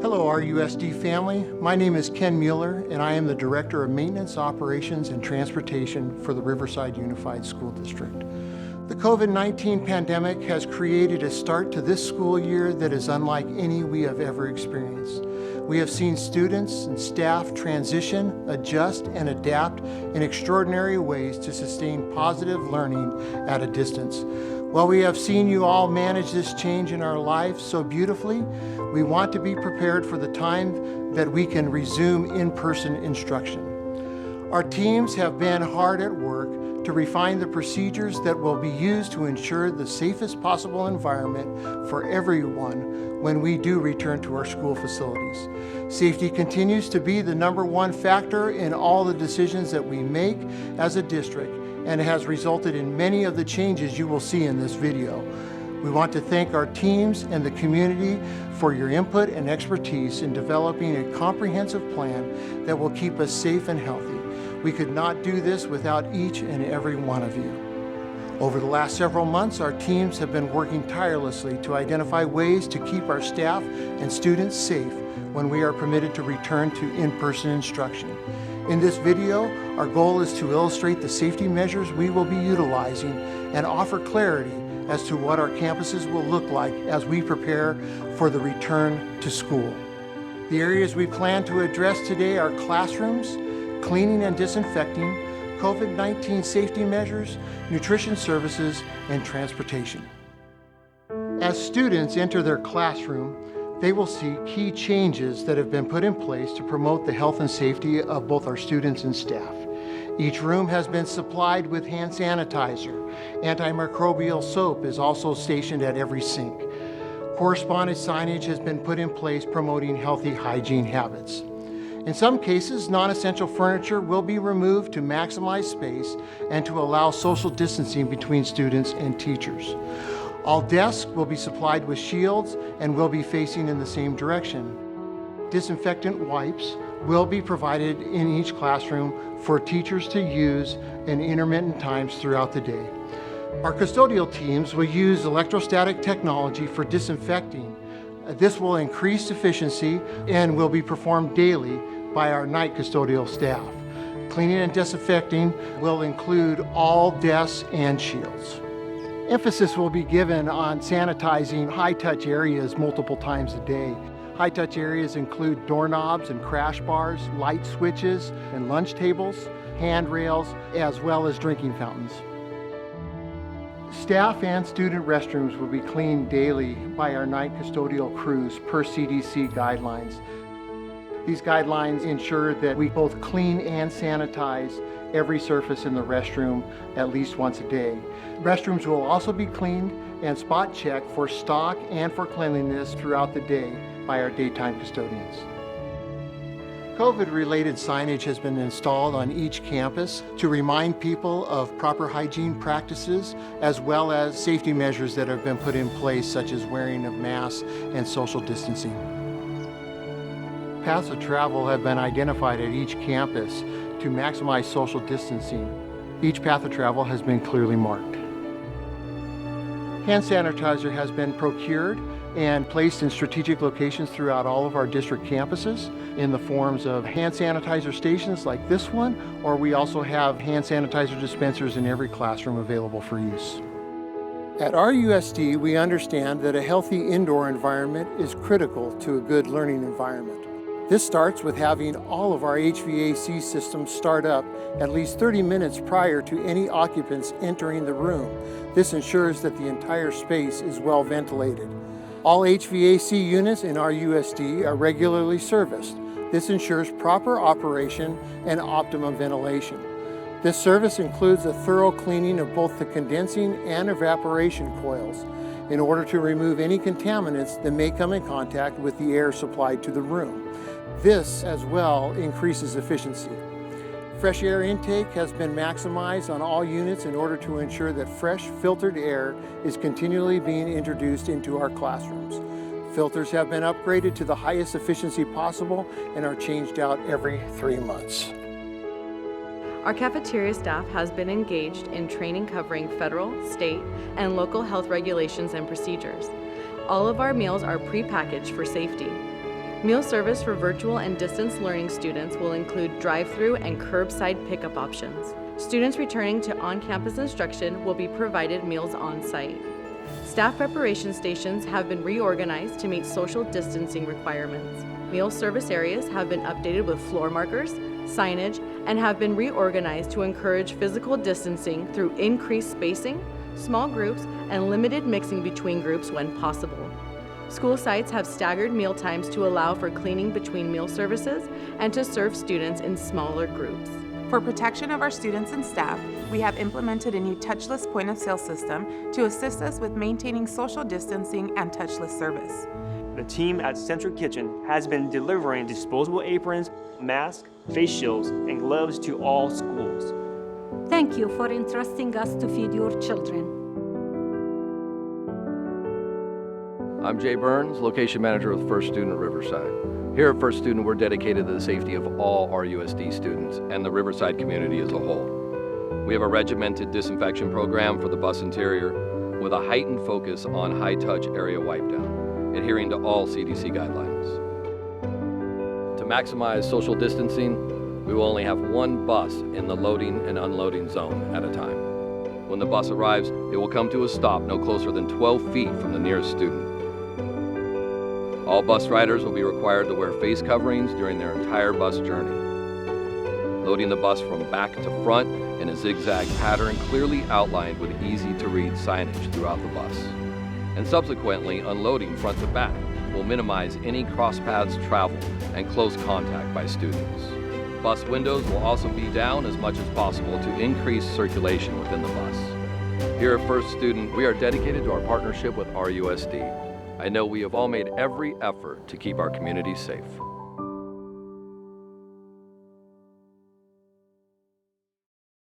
Hello, RUSD family. My name is Ken Mueller, and I am the Director of Maintenance, Operations, and Transportation for the Riverside Unified School District. The COVID-19 pandemic has created a start to this school year that is unlike any we have ever experienced. We have seen students and staff transition, adjust, and adapt in extraordinary ways to sustain positive learning at a distance. While we have seen you all manage this change in our lives so beautifully, we want to be prepared for the time that we can resume in-person instruction. Our teams have been hard at work to refine the procedures that will be used to ensure the safest possible environment for everyone when we do return to our school facilities. Safety continues to be the #1 factor in all the decisions that we make as a district, and has resulted in many of the changes you will see in this video. We want to thank our teams and the community for your input and expertise in developing a comprehensive plan that will keep us safe and healthy. We could not do this without each and every one of you. Over the last several months, our teams have been working tirelessly to identify ways to keep our staff and students safe when we are permitted to return to in-person instruction. In this video, our goal is to illustrate the safety measures we will be utilizing and offer clarity as to what our campuses will look like as we prepare for the return to school. The areas we plan to address today are classrooms, cleaning and disinfecting, COVID-19 safety measures, nutrition services, and transportation. As students enter their classroom, they will see key changes that have been put in place to promote the health and safety of both our students and staff. Each room has been supplied with hand sanitizer. Antimicrobial soap is also stationed at every sink. Corresponding signage has been put in place promoting healthy hygiene habits. In some cases, non-essential furniture will be removed to maximize space and to allow social distancing between students and teachers. All desks will be supplied with shields and will be facing in the same direction. Disinfectant wipes will be provided in each classroom for teachers to use in intermittent times throughout the day. Our custodial teams will use electrostatic technology for disinfecting. This will increase efficiency and will be performed daily by our night custodial staff. Cleaning and disinfecting will include all desks and shields. Emphasis will be given on sanitizing high-touch areas multiple times a day. High-touch areas include doorknobs and crash bars, light switches and lunch tables, handrails, as well as drinking fountains. Staff and student restrooms will be cleaned daily by our night custodial crews per CDC guidelines. These guidelines ensure that we both clean and sanitize every surface in the restroom at least once a day. Restrooms will also be cleaned and spot checked for stock and for cleanliness throughout the day by our daytime custodians. COVID-related signage has been installed on each campus to remind people of proper hygiene practices as well as safety measures that have been put in place, such as wearing of masks and social distancing. Paths of travel have been identified at each campus to maximize social distancing. Each path of travel has been clearly marked. Hand sanitizer has been procured and placed in strategic locations throughout all of our district campuses in the forms of hand sanitizer stations like this one, or we also have hand sanitizer dispensers in every classroom available for use. At RUSD, we understand that a healthy indoor environment is critical to a good learning environment. This starts with having all of our HVAC systems start up at least 30 minutes prior to any occupants entering the room. This ensures that the entire space is well ventilated. All HVAC units in RUSD are regularly serviced. This ensures proper operation and optimum ventilation. This service includes a thorough cleaning of both the condensing and evaporation coils in order to remove any contaminants that may come in contact with the air supplied to the room. This, as well, increases efficiency. Fresh air intake has been maximized on all units in order to ensure that fresh, filtered air is continually being introduced into our classrooms. Filters have been upgraded to the highest efficiency possible and are changed out every 3 months. Our cafeteria staff has been engaged in training covering federal, state, and local health regulations and procedures. All of our meals are pre-packaged for safety. Meal service for virtual and distance learning students will include drive-through and curbside pickup options. Students returning to on-campus instruction will be provided meals on-site. Staff preparation stations have been reorganized to meet social distancing requirements. Meal service areas have been updated with floor markers, signage, and have been reorganized to encourage physical distancing through increased spacing, small groups, and limited mixing between groups when possible. School sites have staggered meal times to allow for cleaning between meal services and to serve students in smaller groups. For protection of our students and staff, we have implemented a new touchless point-of-sale system to assist us with maintaining social distancing and touchless service. The team at Central Kitchen has been delivering disposable aprons, masks, face shields, and gloves to all schools. Thank you for entrusting us to feed your children. I'm Jay Burns, Location Manager with First Student at Riverside. Here at First Student, we're dedicated to the safety of all RUSD students and the Riverside community as a whole. We have a regimented disinfection program for the bus interior with a heightened focus on high-touch area wipe-down, adhering to all CDC guidelines. To maximize social distancing, we will only have one bus in the loading and unloading zone at a time. When the bus arrives, it will come to a stop no closer than 12 feet from the nearest student. All bus riders will be required to wear face coverings during their entire bus journey. Loading the bus from back to front in a zigzag pattern clearly outlined with easy-to-read signage throughout the bus. And subsequently, unloading front to back will minimize any cross-paths travel and close contact by students. Bus windows will also be down as much as possible to increase circulation within the bus. Here at First Student, we are dedicated to our partnership with RUSD. I know we have all made every effort to keep our community safe.